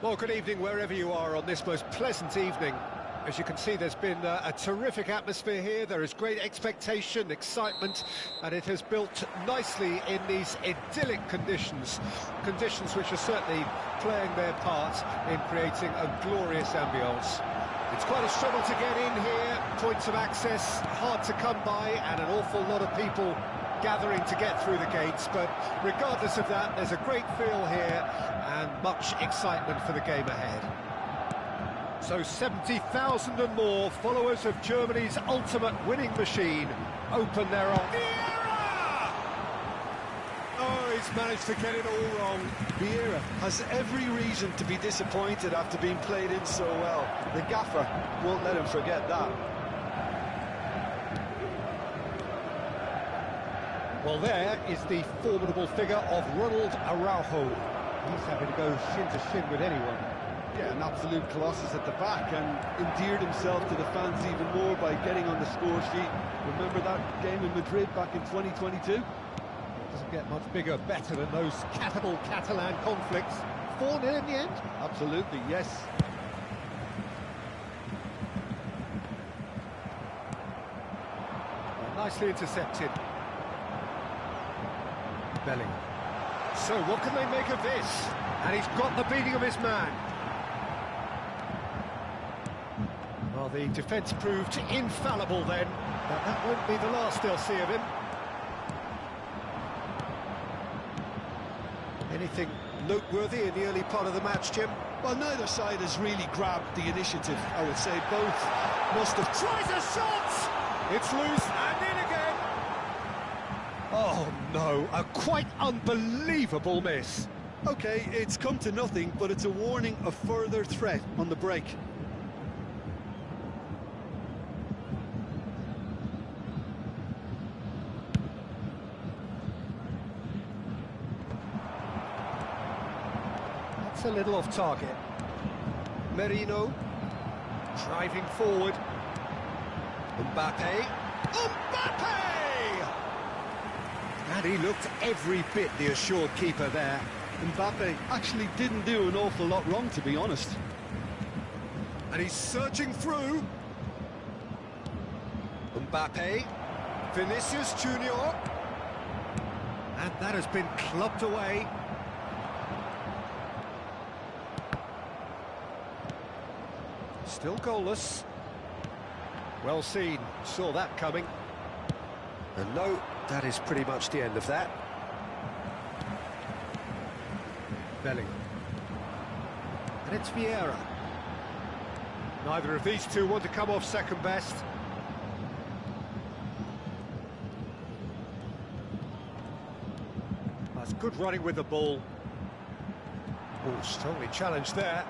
Well, good evening wherever you are on this most pleasant evening. As you can see, there's been a terrific atmosphere here. There is great expectation, excitement, and it has built nicely in these idyllic conditions. Conditions which are certainly playing their part in creating a glorious ambience. It's quite a struggle to get in here, points of access hard to come by, and an awful lot of people gathering to get through the gates, but regardless of that, there's a great feel here and much excitement for the game ahead. So 70,000 and more followers of Germany's ultimate winning machine open their arms. Vieira! Oh, he's managed to get it all wrong. Vieira has every reason to be disappointed after being played in so well. The gaffer won't let him forget that. Well, there is the formidable figure of Ronald Araujo. He's having to go shin to shin with anyone. Yeah, an absolute colossus at the back, and endeared himself to the fans even more by getting on the score sheet. Remember that game in Madrid back in 2022? It doesn't get much bigger, better than those capital Catalan conflicts. 4-0 in the end? Absolutely, yes. Nicely intercepted. Bellingham. So what can they make of this? And he's got the beating of his man. Well, the defence proved infallible then, but that won't be the last they'll see of him. Anything noteworthy in the early part of the match, Jim? Well, neither side has really grabbed the initiative, I would say. Both must have... Tries a shot! It's loose and in again! Oh no, a quite unbelievable miss. Okay, it's come to nothing, but it's a warning of further threat on the break. That's a little off target. Merino, driving forward. Mbappe. Mbappe! And he looked every bit the assured keeper there. Mbappe actually didn't do an awful lot wrong, to be honest. And he's surging through. Mbappe. Vinicius Junior. And that has been clubbed away. Still goalless. Well seen, saw that coming. And no, that is pretty much the end of that. Bellingham. And it's Vieira. Neither of these two want to come off second best. Good running with the ball. Oh, strongly challenged there.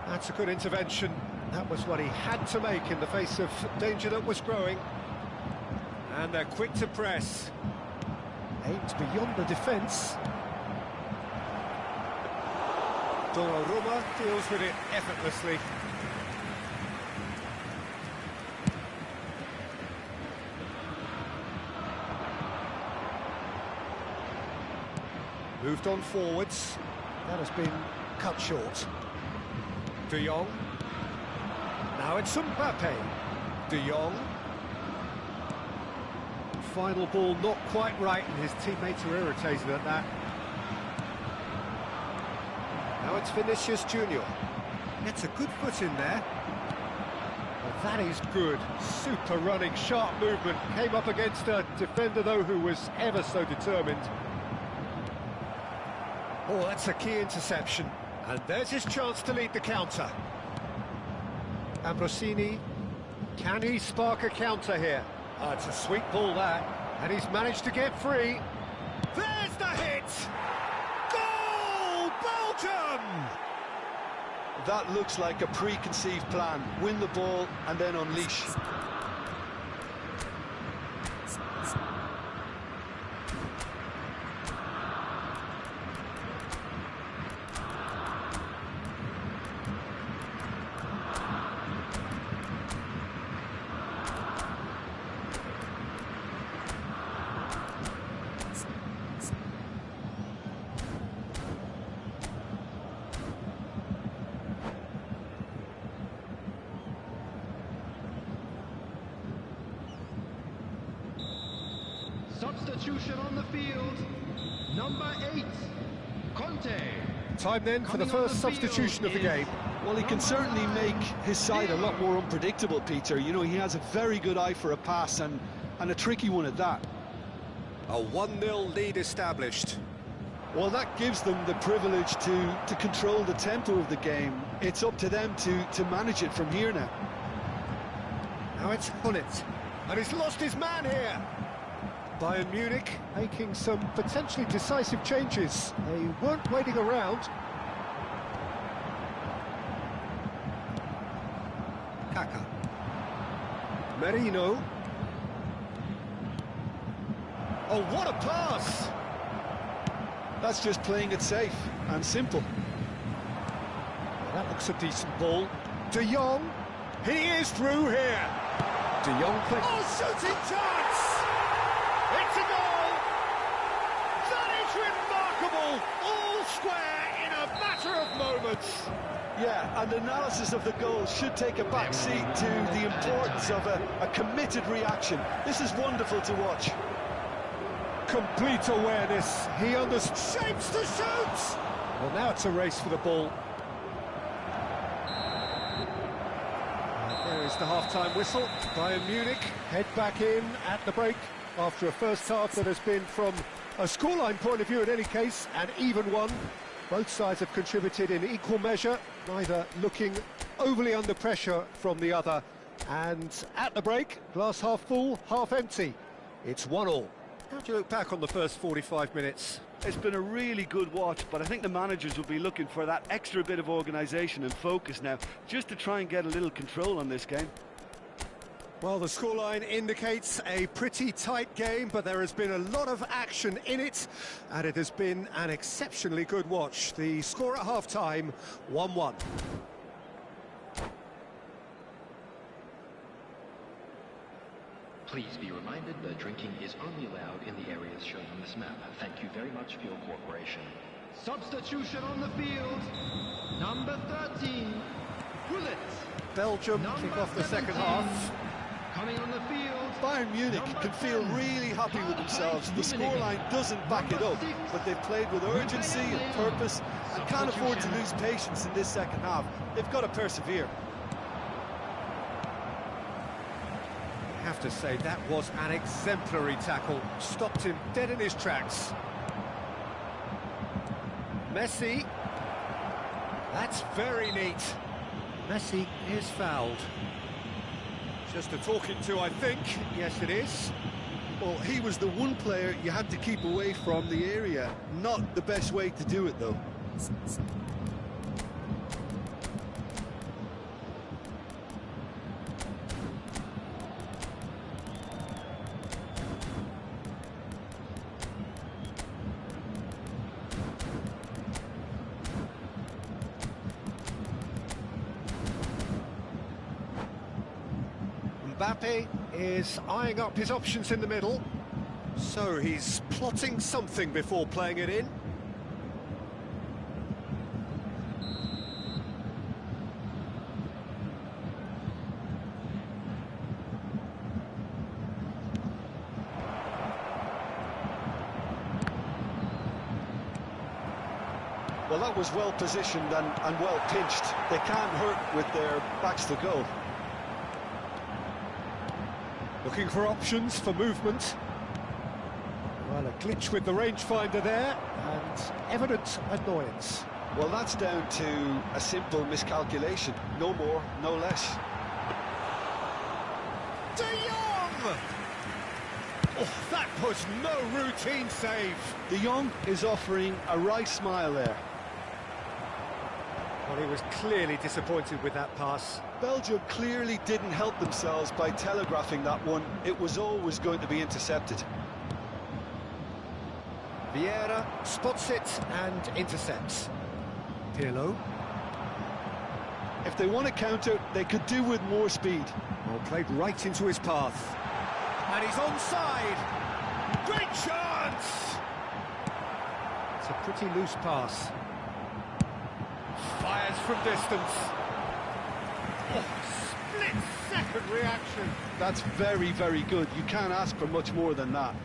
That's a good intervention. That was what he had to make in the face of danger that was growing. And they're quick to press. Aimed beyond the defence. Donnarumma deals with it effortlessly. Moved on forwards. That has been cut short. De Jong. Now it's Mbappe. De Jong. Final ball not quite right, and his teammates are irritated at that. Now it's Vinicius Junior. Gets a good foot in there. Well, that is good. Super running, sharp movement. Came up against a defender, though, who was ever so determined. Oh, that's a key interception. And there's his chance to lead the counter. Ambrosini, can he spark a counter here? Oh, it's a sweet ball, that. And he's managed to get free. There's the hit! Goal! Belgium! That looks like a preconceived plan. Win the ball and then unleash. Substitution on the field, number 8, Conte. Time then for the first substitution of the game. Well, he can certainly make his side a lot more unpredictable, Peter. You know, he has a very good eye for a pass and a tricky one at that. A 1-0 lead established. Well, that gives them the privilege to control the tempo of the game. It's up to them to manage it from here now. Now it's Gullit, and he's lost his man here. Bayern Munich making some potentially decisive changes. They weren't waiting around. Kaka. Merino. Oh, what a pass! That's just playing it safe and simple. That looks a decent ball. De Jong. He is through here. De Jong plays. Oh, shooting chance! It's a goal! That is remarkable! All square in a matter of moments. Yeah, and analysis of the goal should take a back seat to the importance of a committed reaction. This is wonderful to watch. Complete awareness. He shapes to shoot! Well, now it's a race for the ball. There is the half-time whistle. Bayern Munich head back in at the break after a first half that has been, from a scoreline point of view in any case, an even one. Both sides have contributed in equal measure, neither looking overly under pressure from the other. And at the break, glass half full, half empty. It's 1-1. How do you look back on the first 45 minutes? It's been a really good watch, but I think the managers will be looking for that extra bit of organisation and focus now, just to try and get a little control on this game. Well, the scoreline indicates a pretty tight game, but there has been a lot of action in it, and it has been an exceptionally good watch. The score at half-time, 1-1. Please be reminded that drinking is only allowed in the areas shown on this map. Thank you very much for your cooperation. Substitution on the field, number 13, Gullit. Belgium kick off the second half. Coming on the field, Bayern Munich can feel really happy with themselves. The scoreline doesn't back it up, but they've played with urgency and purpose and can't afford to lose patience in this second half. They've got to persevere. I have to say, that was an exemplary tackle. Stopped him dead in his tracks. Messi. That's very neat. Messi is fouled. Just a talking to, I think. Yes, it is. Well, he was the one player you had to keep away from the area. Not the best way to do it, though. Mbappe is eyeing up his options in the middle. So he's plotting something before playing it in. Well, that was well positioned and well pinched. They can't hurt with their backs to goal. Looking for options for movement. Well, a glitch with the rangefinder there, and evident annoyance. Well, that's down to a simple miscalculation. No more, no less. De Jong! Oh, that was no routine save. De Jong is offering a right smile there. Well, he was clearly disappointed with that pass. Belgium clearly didn't help themselves by telegraphing that one. It was always going to be intercepted. Vieira spots it and intercepts. Pirlo. If they want to counter, they could do with more speed. Well, played right into his path. And he's onside. Great chance! It's a pretty loose pass. Fires from distance. Oh, split-second reaction. That's very, very good. You can't ask for much more than that.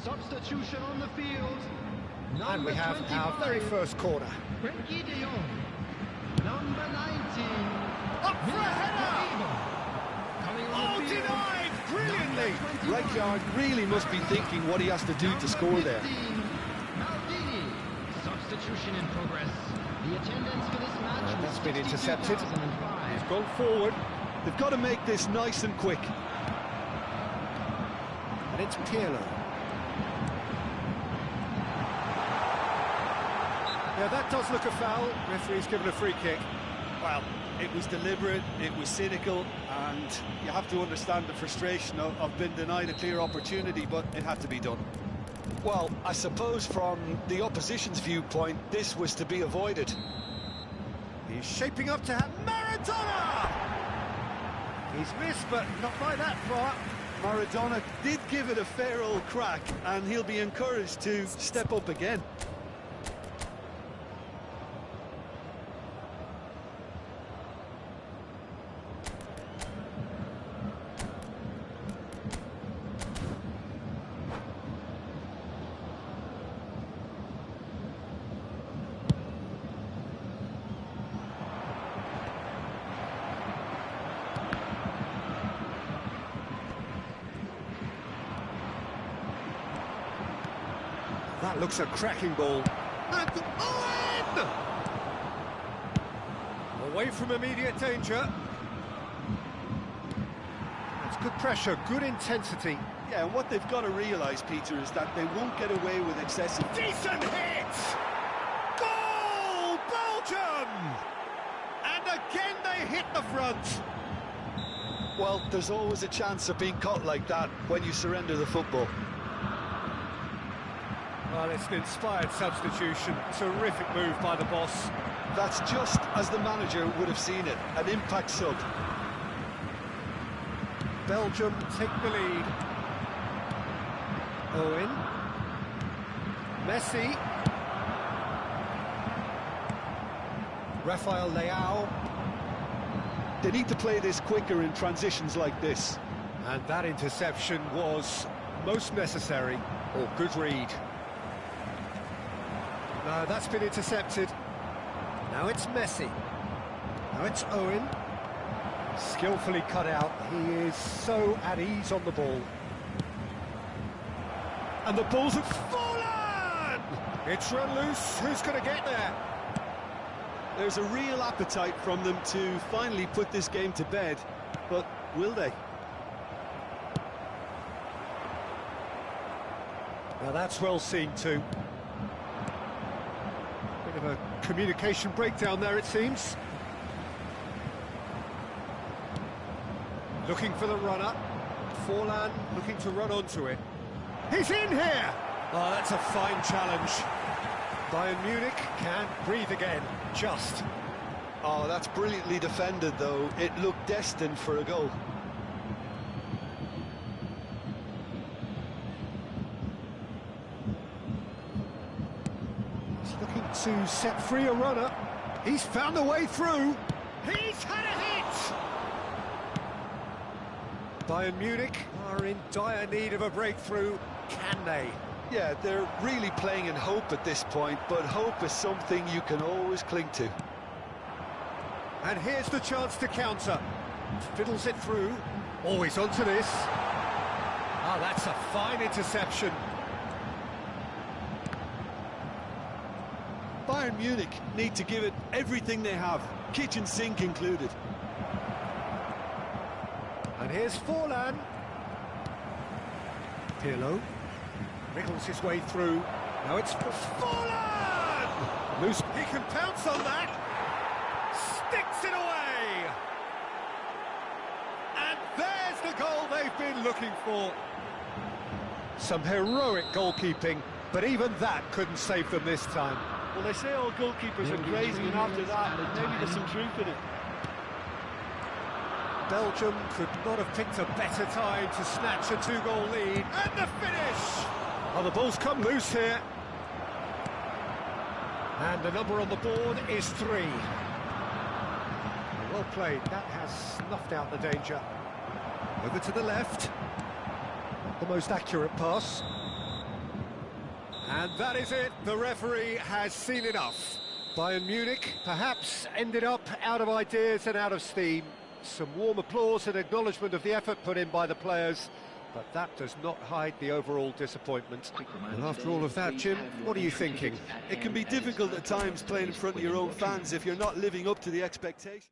Substitution on the field. And we have our very first corner. Frenkie de Jong. Number 19. Up for a header! Coming Oh, on the field. denied brilliantly! Rijkaard really must be thinking what he has to do to score there. Maldini. Substitution in progress. The attendance for this match was That's been intercepted. 62,005. He's gone forward. They've got to make this nice and quick. And it's Pirlo. Yeah, that does look a foul. Referee's given a free kick. Well, it was deliberate, it was cynical, and you have to understand the frustration of being denied a clear opportunity, but it had to be done. Well, I suppose from the opposition's viewpoint, this was to be avoided. He's shaping up to have Maradona! He's missed, but not by that far. Maradona did give it a fair old crack, and he'll be encouraged to step up again. That looks a cracking ball. And Owen! Away from immediate danger. That's good pressure, good intensity. Yeah, and what they've got to realise, Peter, is that they won't get away with excessive... Decent hit! Goal! Belgium! And again they hit the front. Well, there's always a chance of being caught like that when you surrender the football. Well, it's an inspired substitution. Terrific move by the boss. That's just as the manager would have seen it, an impact sub. Belgium take the lead. Owen. Messi. Rafael Leao. They need to play this quicker in transitions like this. And that interception was most necessary. Or good read. No, that's been intercepted. Now it's Messi. Now it's Owen. Skillfully cut out. He is so at ease on the ball. And the ball's at Forlan! It's run loose. Who's going to get there? There's a real appetite from them to finally put this game to bed, but will they? Now that's well seen too. Bit of a communication breakdown there, it seems. Looking for the runner. Forlan looking to run onto it. He's in here! Oh, that's a fine challenge. Bayern Munich can't breathe again, just. Oh, that's brilliantly defended, though. It looked destined for a goal. He's looking to set free a runner. He's found a way through. He's had a hit! Bayern Munich are in dire need of a breakthrough. Can they? Yeah, they're really playing in hope at this point, but hope is something you can always cling to. And here's the chance to counter. Fiddles it through. Always onto this. Oh, that's a fine interception. Bayern Munich need to give it everything they have, kitchen sink included. And here's Forlan. Pirlo wriggles his way through. Now it's for Forlan! Loose. He can pounce on that. Sticks it away. And there's the goal they've been looking for. Some heroic goalkeeping, but even that couldn't save them this time. Well, they say all goalkeepers are crazy, and after that, maybe there's some truth in it. Belgium could not have picked a better time to snatch a two-goal lead. And the finish! Oh, the ball's come loose here. And the number on the board is 3. Well played. That has snuffed out the danger. Over to the left. Not the most accurate pass. And that is it. The referee has seen enough. Bayern Munich perhaps ended up out of ideas and out of steam. Some warm applause and acknowledgement of the effort put in by the players, but that does not hide the overall disappointment. And after all of that, Jim, what are you thinking? It can be difficult at times playing in front of your own fans if you're not living up to the expectation.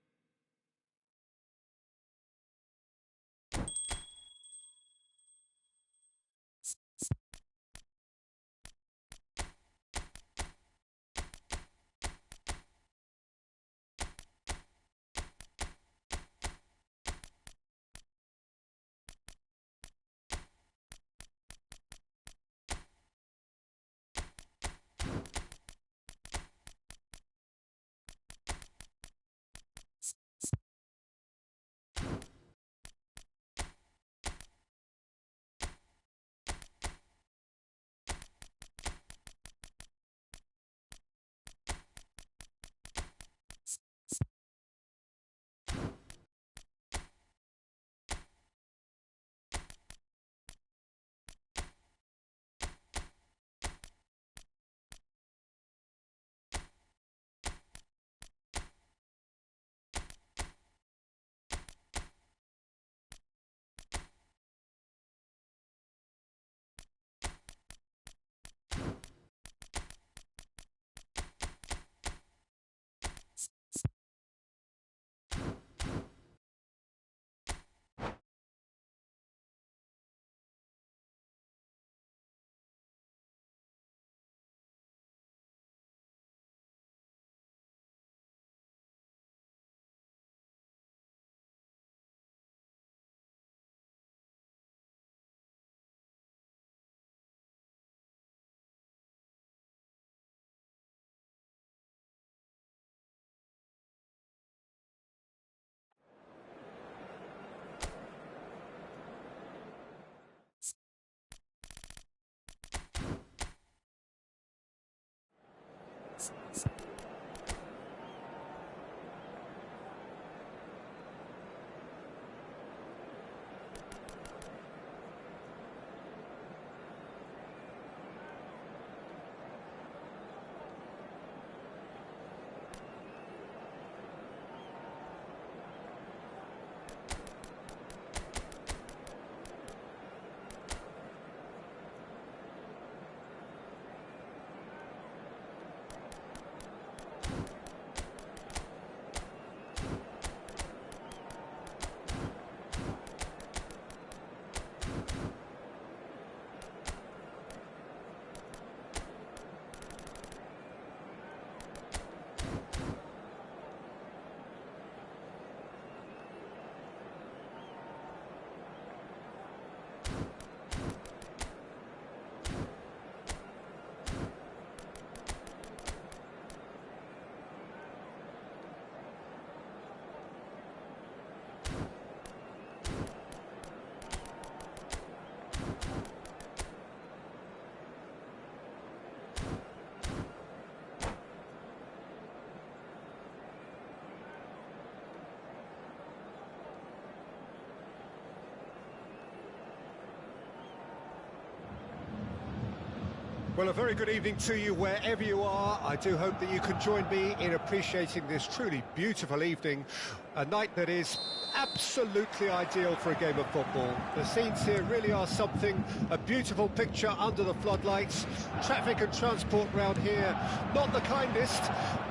Well, a very good evening to you wherever you are. I do hope that you can join me in appreciating this truly beautiful evening, a night that is absolutely ideal for a game of football. The scenes here really are something, a beautiful picture under the floodlights. Traffic and transport round here, not the kindest,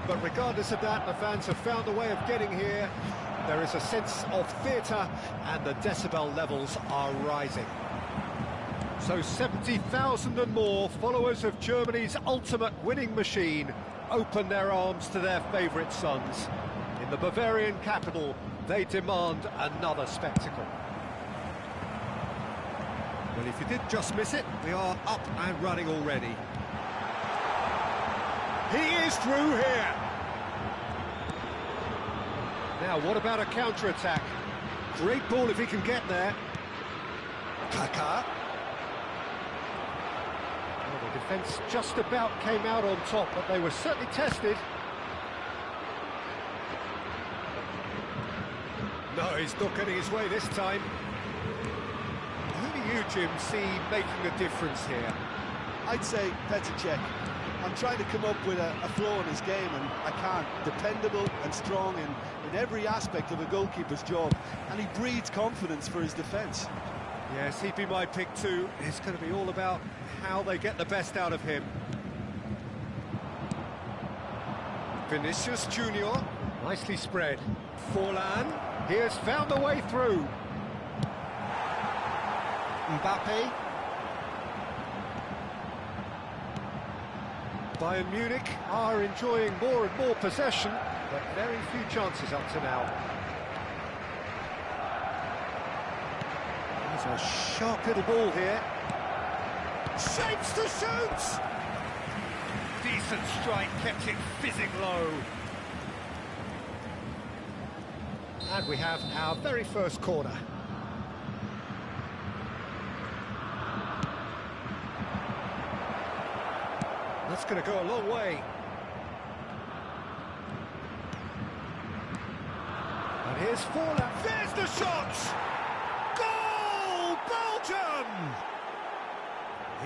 but regardless of that, the fans have found a way of getting here. There is a sense of theatre and the decibel levels are rising. So 70,000 and more followers of Germany's ultimate winning machine open their arms to their favourite sons. In the Bavarian capital, they demand another spectacle. Well, if you did just miss it, we are up and running already. He is through here. Now, what about a counter-attack? Great ball if he can get there. Kaká. Well, the defence just about came out on top, but they were certainly tested. No, he's not getting his way this time. Who do you, Jim, see making a difference here? I'd say Petr Cech. I'm trying to come up with a flaw in his game, and I can't. Dependable and strong in every aspect of a goalkeeper's job, and he breeds confidence for his defence. Yes, he'd be my pick too. It's going to be all about how they get the best out of him. Vinicius Junior, nicely spread. Forlan, he has found a way through. Mbappe. Bayern Munich are enjoying more and more possession, but very few chances up to now. There's a sharp little ball here. Shapes to shoot! Decent strike, kept it fizzing low. And we have our very first corner. That's going to go a long way. And here's Forlan. There's the shot! Goal! Belgium!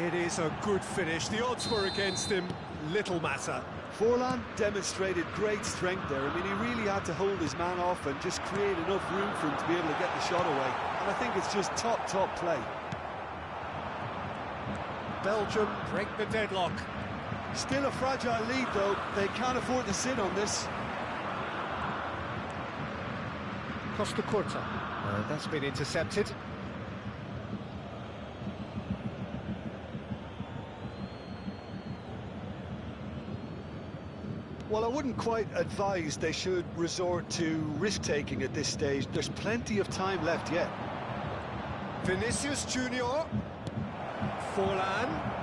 It is a good finish. The odds were against him. Little matter. Forlan demonstrated great strength there. I mean, he really had to hold his man off and just create enough room for him to be able to get the shot away. And I think it's just top play. Belgium break the deadlock. Still a fragile lead, though. They can't afford to sit on this. Costa Curta. That's been intercepted. Well, I wouldn't quite advise they should resort to risk-taking at this stage. There's plenty of time left yet. Vinicius Junior. Forlan.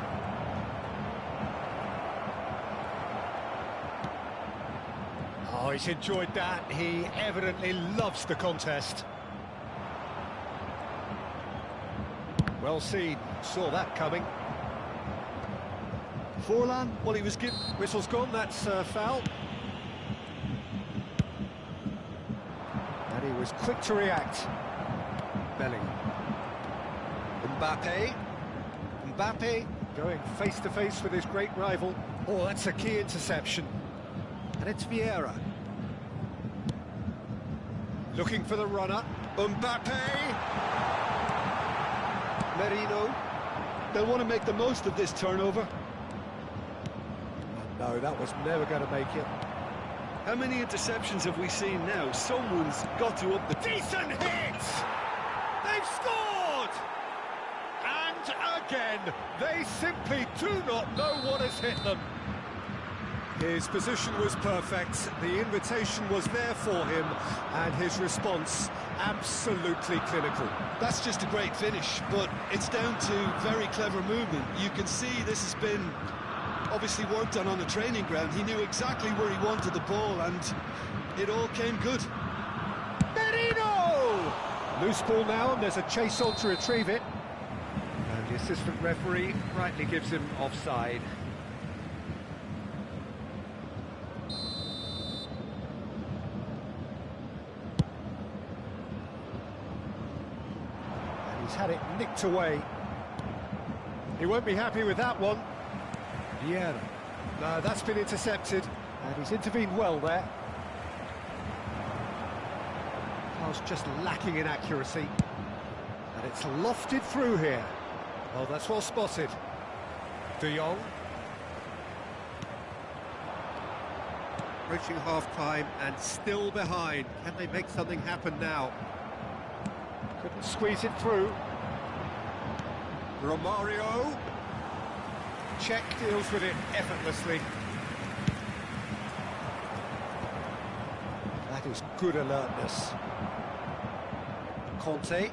Oh, he's enjoyed that. He evidently loves the contest. Well seen. Saw that coming. Forlan, well, he was given... Whistle's gone, that's foul. And he was quick to react. Bellingham. Mbappe going face-to-face with his great rival. Oh, that's a key interception. And it's Vieira. Looking for the runner. Mbappe! Merino. They'll want to make the most of this turnover. No, that was never going to make it. How many interceptions have we seen now? Someone's got to up the... Decent hit! They've scored! And again, they simply do not know what has hit them. His position was perfect, the invitation was there for him, and his response absolutely clinical. That's just a great finish, but it's down to very clever movement. You can see this has been obviously worked on the training ground. He knew exactly where he wanted the ball, and it all came good. Merino! Loose ball now, and there's a chase on to retrieve it. And the assistant referee rightly gives him offside. And he's had it nicked away. He won't be happy with that one. Vieira. No, that's been intercepted, and he's intervened well there. Pass just lacking in accuracy, and it's lofted through here. Well, that's well spotted. De Jong. Approaching half-time and still behind. Can they make something happen now? Couldn't squeeze it through. Romario. Czech deals with it effortlessly. That is good alertness. Conte.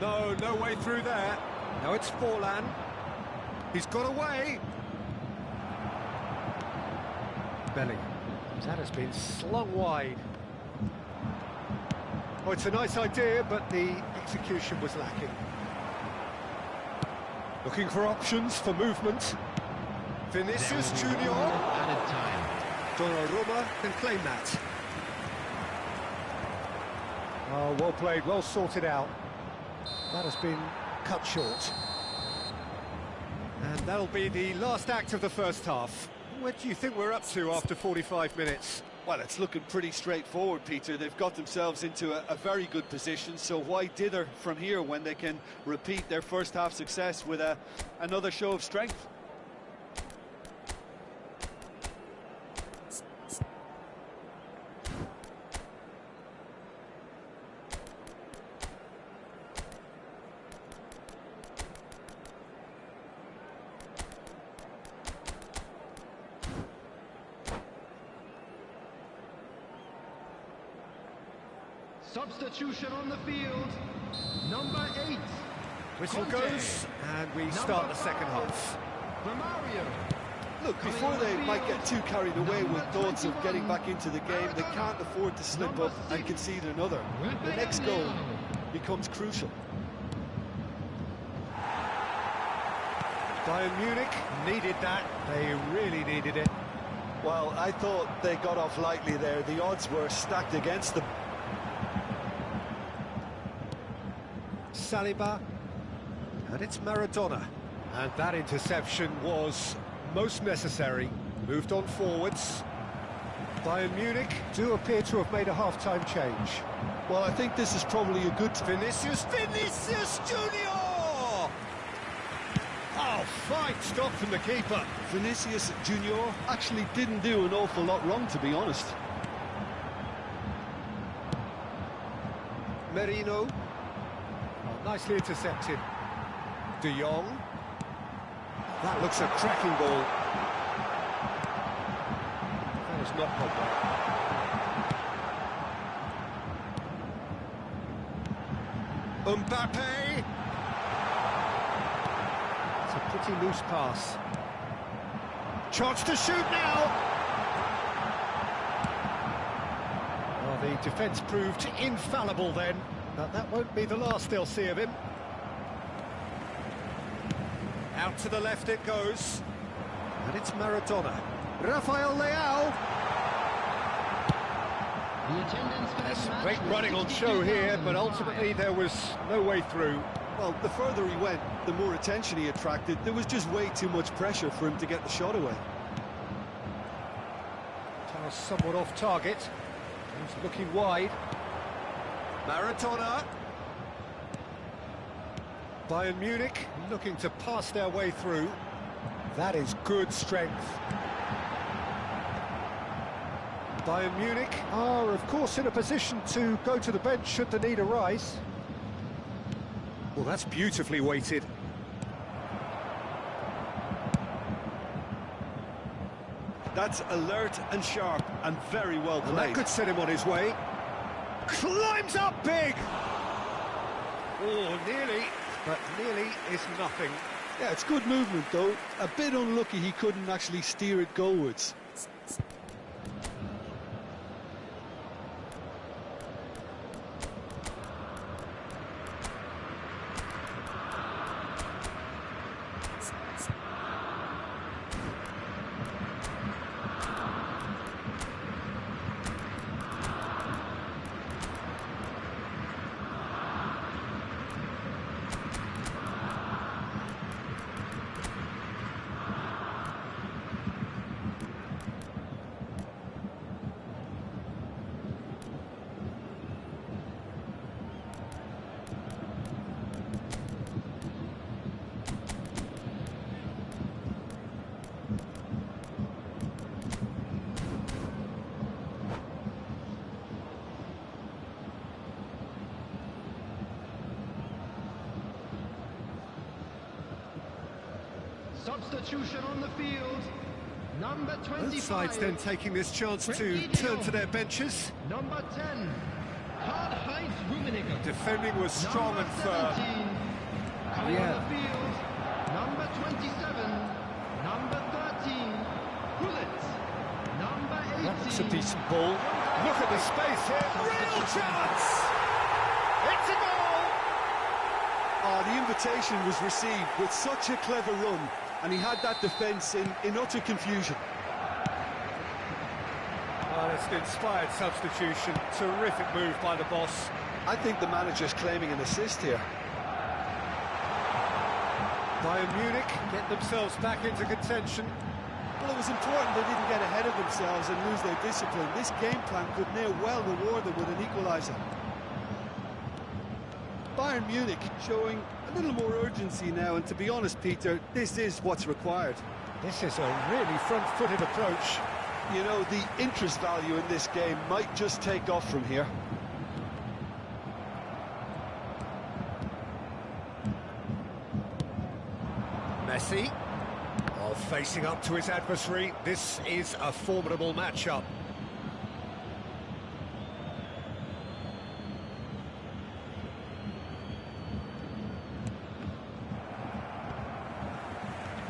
No way through there. Now it's Forlan. He's got away. Bellingham. That has been slung wide. Oh, it's a nice idea, but the execution was lacking. Looking for options for movement. Vinicius Junior. Added time. Donnarumma can claim that. Oh, well played, well sorted out. That has been cut short. And that'll be the last act of the first half. What do you think we're up to after 45 minutes? Well, it's looking pretty straightforward, Peter. They've got themselves into a very good position, so why dither from here when they can repeat their first half success with another show of strength? Substitution on the field. Number 8. Whistle Conte. goes, and we start the second half. Romario. Look, before they might get too carried away with thoughts of getting back into the game, they can't afford to slip up and concede another. The next goal becomes crucial. Bayern Munich needed that. They really needed it. Well, I thought they got off lightly there. The odds were stacked against them. Saliba, and it's Maradona. And that interception was most necessary. Moved on forwards. Bayern Munich do appear to have made a half-time change. Well, I think this is probably a good... Vinicius Junior! Oh, fine stop from the keeper. Vinicius Junior actually didn't do an awful lot wrong, to be honest. Merino. Oh, nicely intercepted. De Jong. That looks a cracking ball. That is not Pogba. Mbappe. It's a pretty loose pass. Chance to shoot now. Well, the defence proved infallible then, but that won't be the last they'll see of him. Out to the left it goes, and it's Maradona. Rafael Leao. The attendance for this match Great was running on show here, but 62,005. ultimately there was no way through. Well, the further he went, the more attention he attracted. There was just way too much pressure for him to get the shot away. Pass somewhat off target. He's looking wide. Maradona. Bayern Munich looking to pass their way through. That is good strength. Bayern Munich are, of course, in a position to go to the bench should the need arise. Well, that's beautifully weighted. That's alert and sharp and very well And that played. could set him on his way. Climbs up big! Oh, nearly, but nearly is nothing. Yeah, it's good movement though. A bit unlucky he couldn't actually steer it goalwards. Substitution on the field. Number 25. Both sides then taking this chance to Frenkie de turn Jong. to their benches. Number 10. Karl-Heinz Rummenigge. Defending was strong Number and firm. 17. Coming Yeah. on the field. Number 27. Number 13. Gullit. Number 18. That's a decent ball. Look at the space here. Real chance! It's a goal! Oh, the invitation was received with such a clever run, and he had that defence in utter confusion. Well, it's an inspired substitution. Terrific move by the boss. I think the manager's claiming an assist here. Bayern Munich get themselves back into contention. Well, it was important they didn't get ahead of themselves and lose their discipline. This game plan could near well reward them with an equaliser. Bayern Munich showing a little more urgency now, and to be honest, Peter, this is what's required. This is a really front-footed approach. You know, the interest value in this game might just take off from here. Messi, facing up to his adversary. This is a formidable matchup.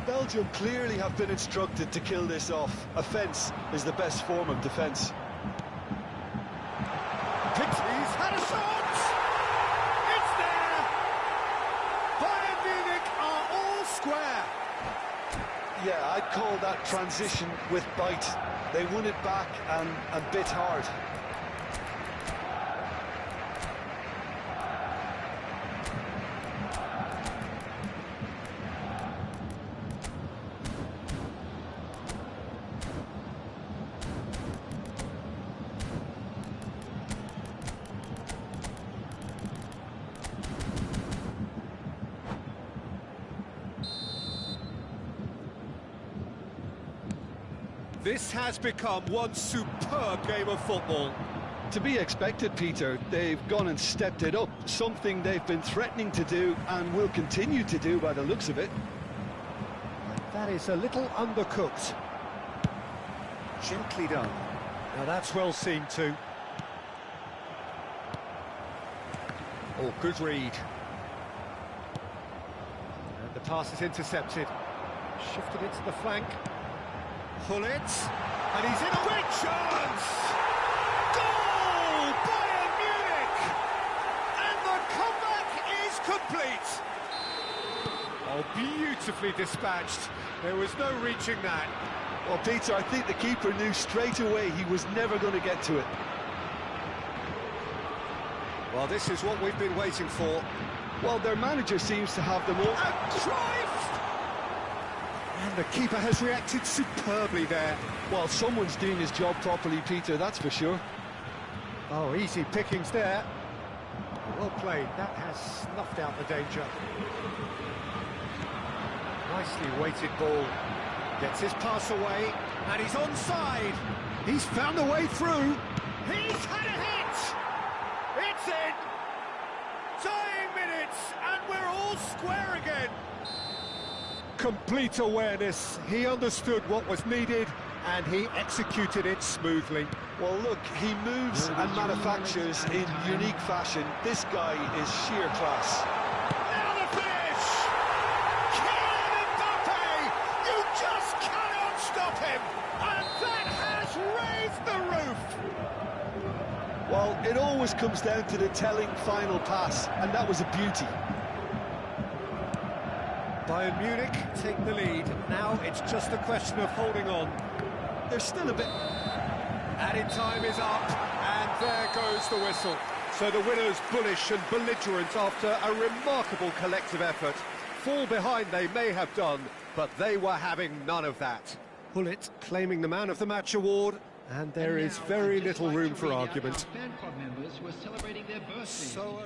Belgium clearly have been instructed to kill this off. Offence is the best form of defence. Pixies had a shot! It's there! Bayern Munich are all square. Yeah, I'd call that transition with bite. They won it back and bit hard. This has become one superb game of football. To be expected, Peter. They've gone and stepped it up, something they've been threatening to do and will continue to do by the looks of it. That is a little undercooked. Gently done. Now that's well seen too. Oh, good read. And the pass is intercepted. Shifted it to the flank. Gullit, and he's in a great chance! Goal! Bayern Munich! And the comeback is complete! Oh, beautifully dispatched. There was no reaching that. Well, Peter, I think the keeper knew straight away he was never going to get to it. Well, this is what we've been waiting for. Well, their manager seems to have them all. And Cruyff! And the keeper has reacted superbly there. Well, someone's doing his job properly, Peter, that's for sure. Oh, easy pickings there. Well played. That has snuffed out the danger. Nicely weighted ball. Gets his pass away, and he's onside. He's found a way through. He's had a hit! It's in! Dying minutes, and we're all square again. Complete awareness. He understood what was needed, and he executed it smoothly. Well, look, he moves and manufactures in unique fashion. This guy is sheer class. Now the finish! Kylian Mbappe! You just cannot stop him! And that has raised the roof! Well, it always comes down to the telling final pass, and that was a beauty. Bayern Munich take the lead. Now it's just a question of holding on. There's still a bit... Added time is up, and there goes the whistle. So the winners, bullish and belligerent after a remarkable collective effort. Fall behind they may have done, but they were having none of that. Gullit claiming the Man of the Match award, and there is very little room for argument. Fan club members who are celebrating their birthdays. So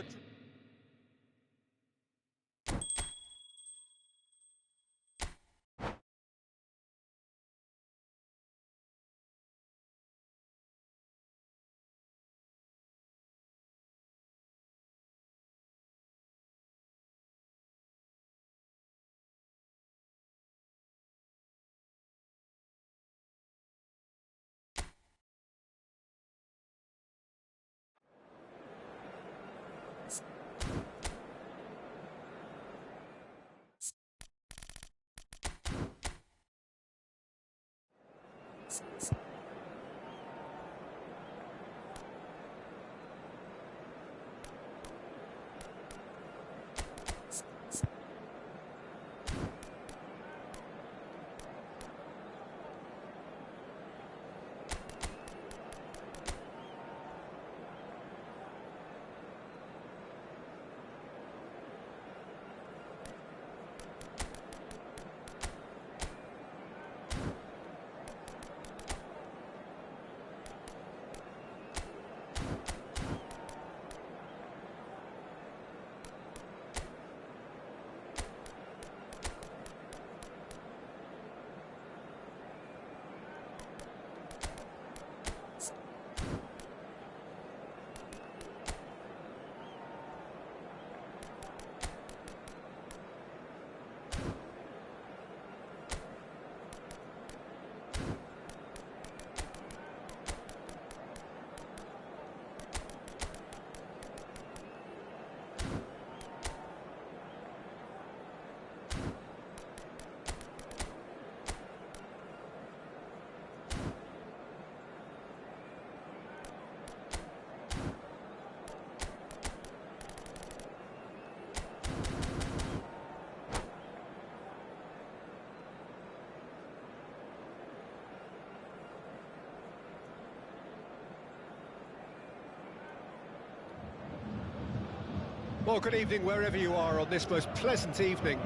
Well, good evening wherever you are on this most pleasant evening.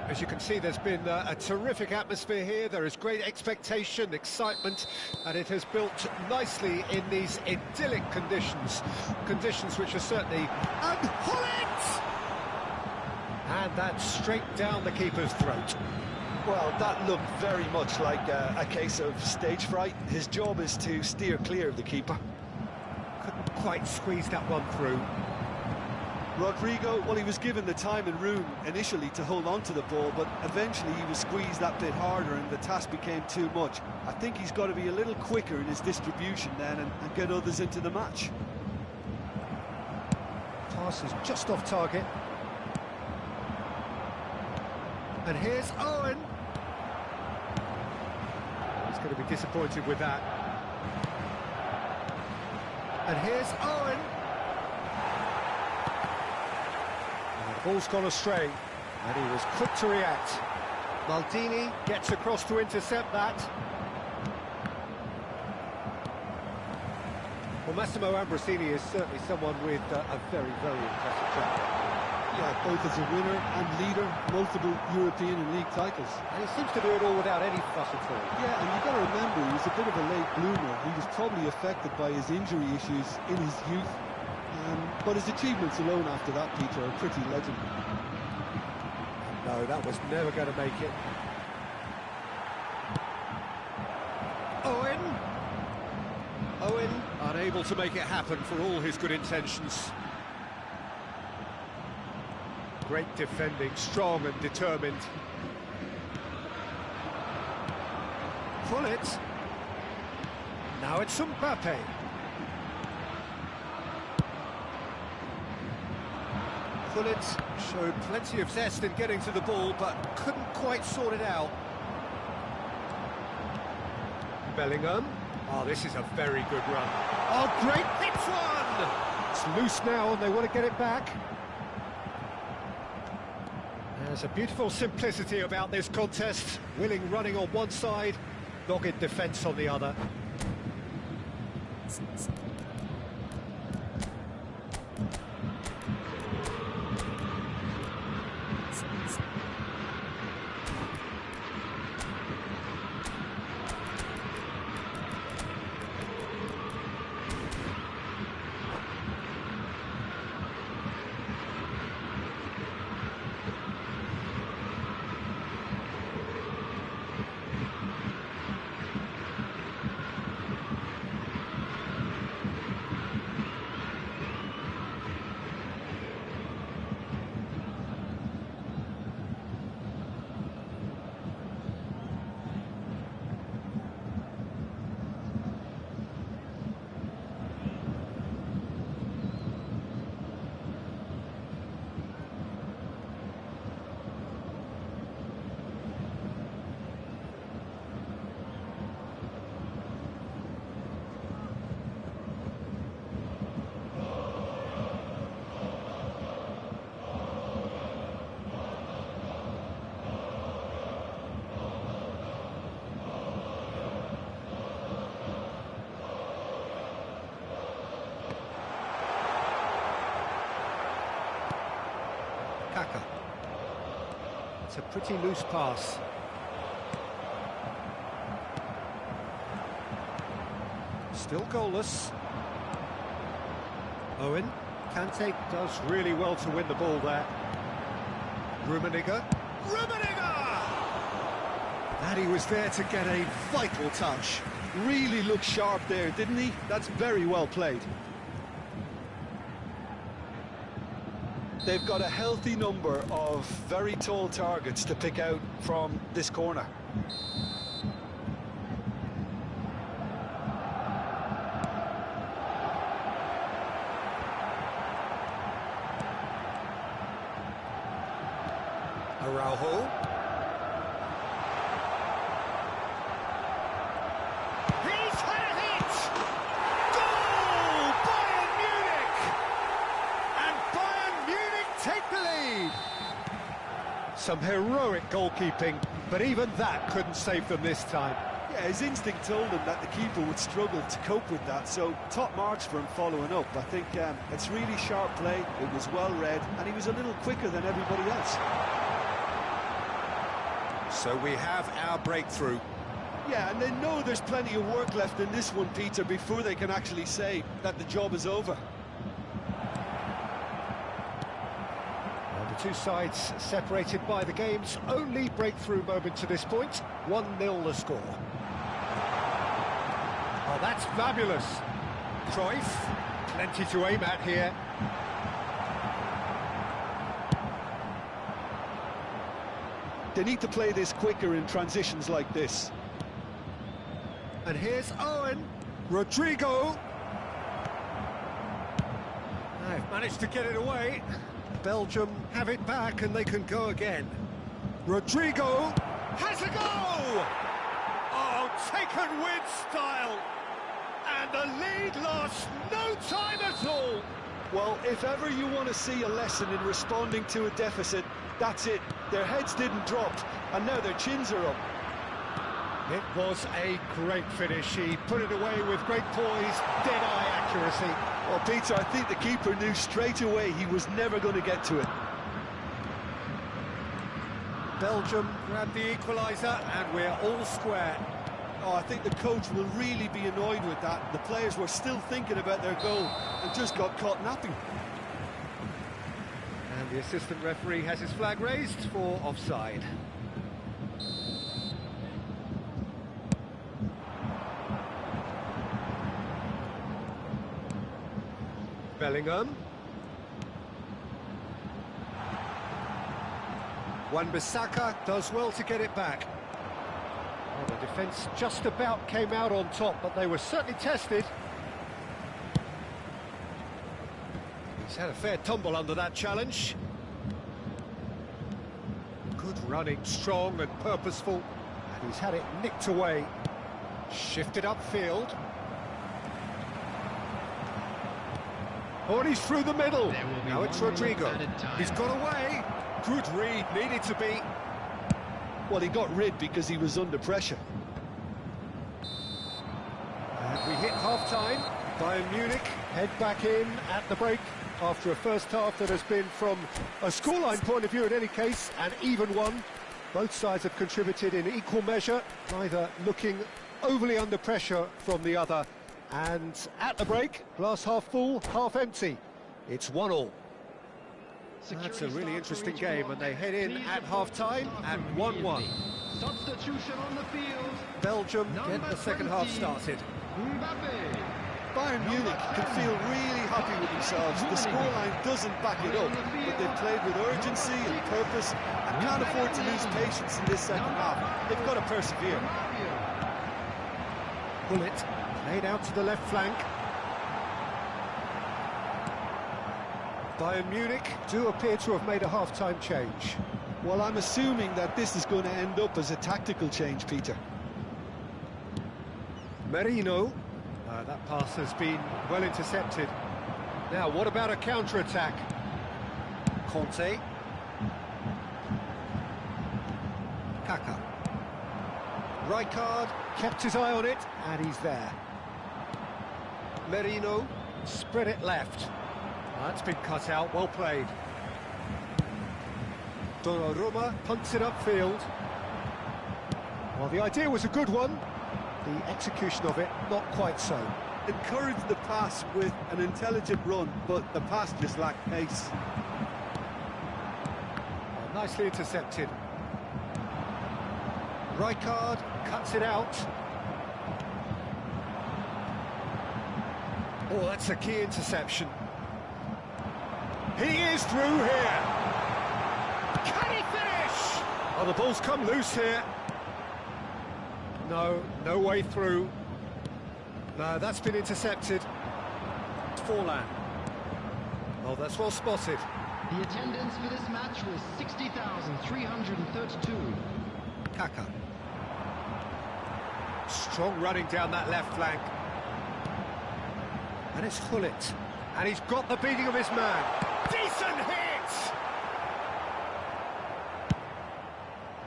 As you can see, there's been a terrific atmosphere here. There is great expectation, excitement, and it has built nicely in these idyllic conditions. Conditions which are certainly... And Hullet! And that's straight down the keeper's throat. Well, that looked very much like a case of stage fright. His job is to steer clear of the keeper. Couldn't quite squeeze that one through. Rodrigo, well, he was given the time and room initially to hold on to the ball, but eventually he was squeezed that bit harder and the task became too much. I think he's got to be a little quicker in his distribution then and get others into the match. Pass is just off target. And here's Owen. He's going to be disappointed with that. And here's Owen. Ball's gone astray, and he was quick to react. Maldini gets across to intercept that. Well, Massimo Ambrosini is certainly someone with a very, very impressive track record. Yeah, both as a winner and leader, multiple European and league titles. And he seems to do it all without any fuss at all. Yeah, and you've got to remember, he was a bit of a late bloomer. He was probably affected by his injury issues in his youth. But his achievements alone after that, Peter, are pretty legendary. No, that was never going to make it. Owen, unable to make it happen for all his good intentions. Great defending, strong and determined. Hullet. Now it's Mbappe. Hullet showed plenty of zest in getting to the ball, but couldn't quite sort it out. Bellingham. Oh, this is a very good run. Oh, great hit one! It's loose now, and they want to get it back. There's a beautiful simplicity about this contest. Willing running on one side, dogged defence on the other. Kaka. It's a pretty loose pass. Still goalless. Owen. Kante does really well to win the ball there. Rummenigge. And he was there to get a vital touch. Really looked sharp there, didn't he? That's very well played. They've got a healthy number of very tall targets to pick out from this corner. Araujo. He's had it! Goal! Bayern Munich! And Bayern Munich take the lead! Some heroic goalkeeping, but even that couldn't save them this time. Yeah, his instinct told him that the keeper would struggle to cope with that, so top marks for him following up. I think it's really sharp play, it was well read, and he was a little quicker than everybody else. So we have our breakthrough. Yeah, and they know there's plenty of work left in this one, Peter, before they can actually say that the job is over. Well, the two sides separated by the game's only breakthrough moment to this point. 1-0 the score. Oh, that's fabulous. Cruyff, plenty to aim at here. They need to play this quicker in transitions like this. And here's Owen. Rodrigo. They've managed to get it away. Belgium have it back and they can go again. Rodrigo has a go! Oh, taken with style. And the lead lost no time at all. Well, if ever you want to see a lesson in responding to a deficit, that's it. Their heads didn't drop, and now their chins are up. It was a great finish. He put it away with great poise, dead-eye accuracy. Well, Peter, I think the keeper knew straight away he was never going to get to it. Belgium grabbed the equaliser, and we're all square. Oh, I think the coach will really be annoyed with that. The players were still thinking about their goal and just got caught napping. And the assistant referee has his flag raised for offside. Bellingham. Wan-Bissaka does well to get it back. Well, the defence just about came out on top, but they were certainly tested. He's had a fair tumble under that challenge. Good running, strong and purposeful. And he's had it nicked away. Shifted upfield. Oh, and he's through the middle. Now it's Rodrigo. He's got away. Good read, needed to be. Well, he got rid because he was under pressure. And we hit half-time. Bayern Munich head back in at the break after a first half that has been, from a scoreline point of view in any case, an even one. Both sides have contributed in equal measure, neither looking overly under pressure from the other. And at the break, glass half full, half empty. It's 1-1. That's a really interesting game, and they head in at half-time at 1-1. Substitution on the field. Belgium get the second half started. Bayern Munich can feel really happy with themselves. The scoreline doesn't back it up, but they've played with urgency and purpose and can't afford to lose patience in this second half. They've got to persevere. Bullet played out to the left flank. Bayern Munich do appear to have made a half-time change. Well, I'm assuming that this is going to end up as a tactical change, Peter. Merino. That pass has been well intercepted. Now, what about a counter-attack? Conte. Kaka. Rijkaard kept his eye on it, and he's there. Merino spread it left. That's been cut out, well played. Donnarumma punts it upfield. Well, the idea was a good one. The execution of it, not quite so. Encouraged the pass with an intelligent run, but the pass just lacked pace. Well, nicely intercepted. Rijkaard cuts it out. Oh, that's a key interception. He is through here. Can he finish? Oh, the ball's come loose here. No way through. No, that's been intercepted. Forlan. Oh, that's well spotted. The attendance for this match was 60,332. Kaka. Strong running down that left flank. And it's Gullit. And he's got the beating of his man. Decent hit!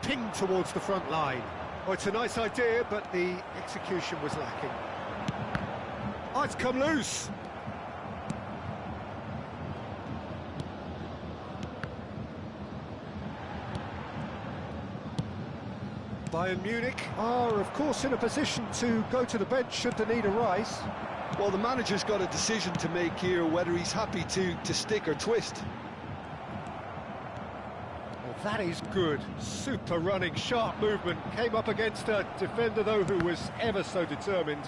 Pinged towards the front line. Oh, it's a nice idea, but the execution was lacking. Oh, it's come loose. Bayern Munich are, of course, in a position to go to the bench should the need arise. Well, the manager's got a decision to make here, whether he's happy to stick or twist. Well, that is good. Super running, sharp movement. Came up against a defender, though, who was ever so determined.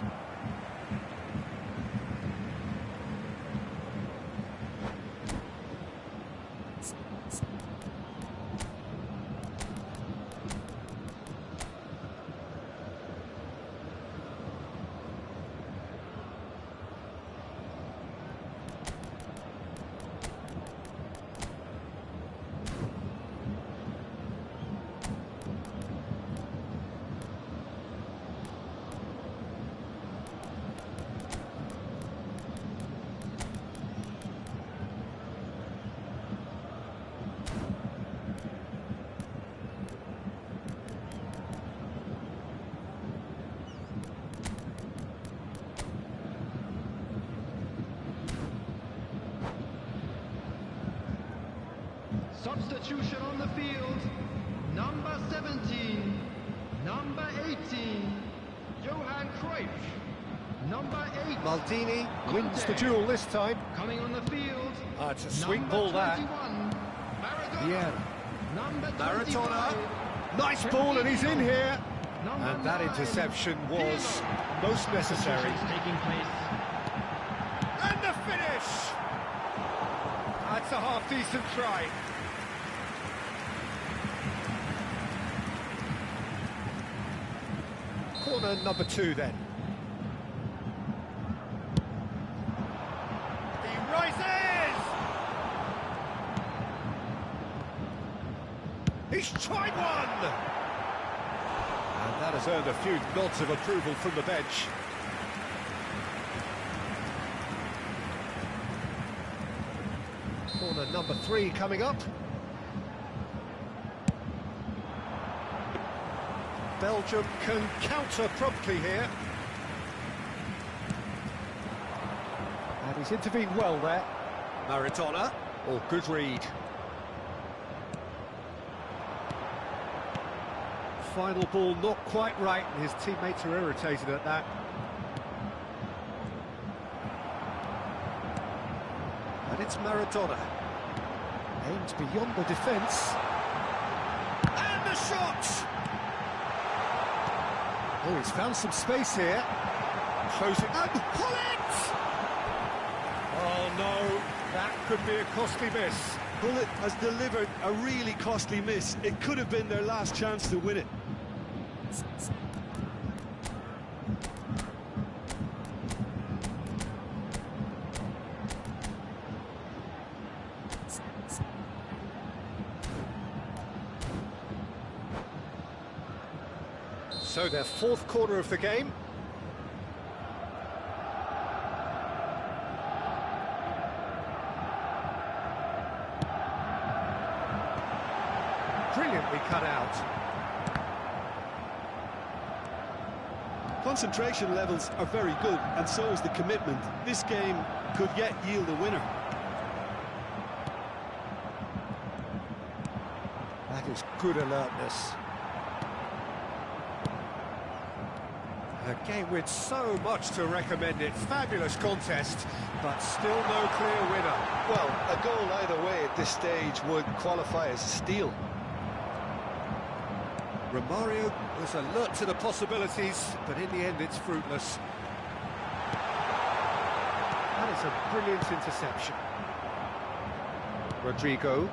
Substitution on the field. Number 17. Number 18. Johan Cruyff. Number 8. Maldini wins the duel this time. Coming on the field. Ah, it's a sweet Number ball, that. 21. Maradona. Vieira. Number Maradona. 25. Nice ball, and he's in here. Number And that 9. interception was most necessary. Substitutions taking place. And the finish! That's a half-decent try. Corner number 2 then. He rises! He's tried one! And that has earned a few nods of approval from the bench. Corner number 3 coming up. Belgium can counter promptly here. And he's intervened well there. Maradona. Oh, good read. Final ball not quite right, and his teammates are irritated at that. And it's Maradona. Aimed beyond the defence. And the shot! Oh, he's found some space here. Closing. And Gullit! Oh no, that could be a costly miss. Gullit has delivered a really costly miss. It could have been their last chance to win it. So their 4th corner of the game. Brilliantly cut out. Concentration levels are very good, and so is the commitment. This game could yet yield a winner. is good alertness. A game with so much to recommend it. Fabulous contest, but still no clear winner. Well, a goal either way at this stage would qualify as a steal. Romario was alert to the possibilities, but in the end it's fruitless. That is a brilliant interception. Rodrigo.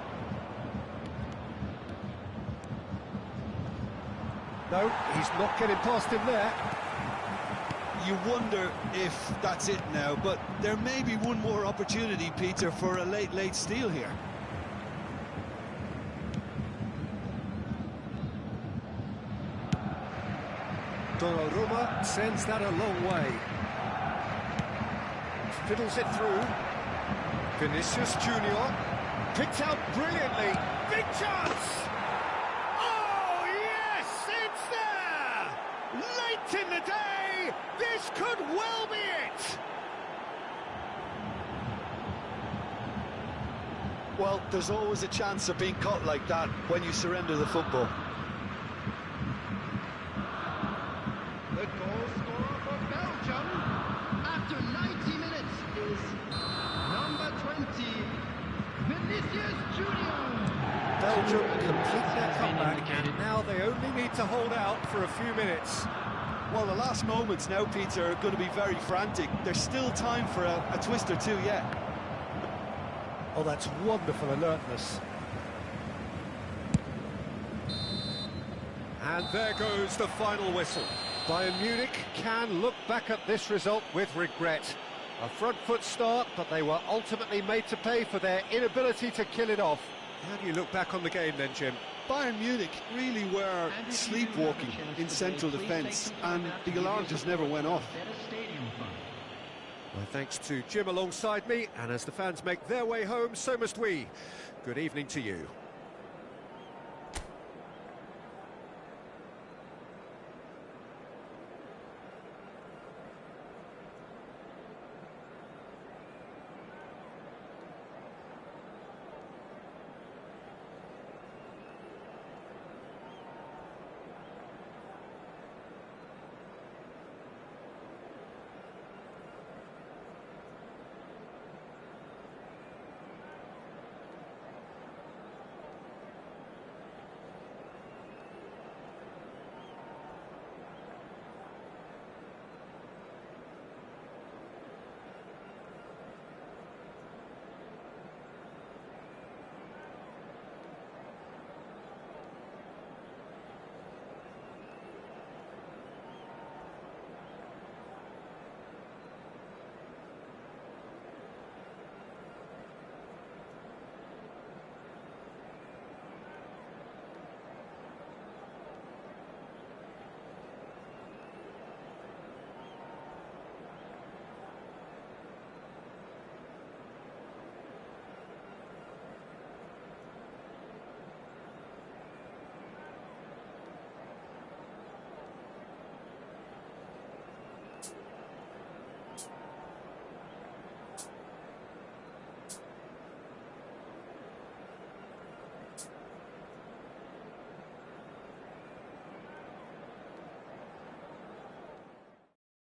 No, he's not getting past him there. You wonder if that's it now, but there may be one more opportunity, Peter, for a late steal here. Donnarumma sends that a long way. Fiddles it through. Vinicius Junior picked out brilliantly. Big chance! Oh, yes, it's there! Late in the day, this could well be it! Well, there's always a chance of being caught like that when you surrender the football. The goal scorer for Belgium after 90 minutes is number 20, Vinicius Junior. Belgium complete their comeback, and now they only need to hold out for a few minutes. Well, the last moments now, Peter, are going to be very frantic. There's still time for a twist or two yet. Oh, that's wonderful alertness. And there goes the final whistle. Bayern Munich can look back at this result with regret. A front foot start, but they were ultimately made to pay for their inability to kill it off. How do you look back on the game then, Jim? Bayern Munich really were sleepwalking in central defence, and the alarm just never went off. My thanks to Jim alongside me, and as the fans make their way home, so must we. Good evening to you.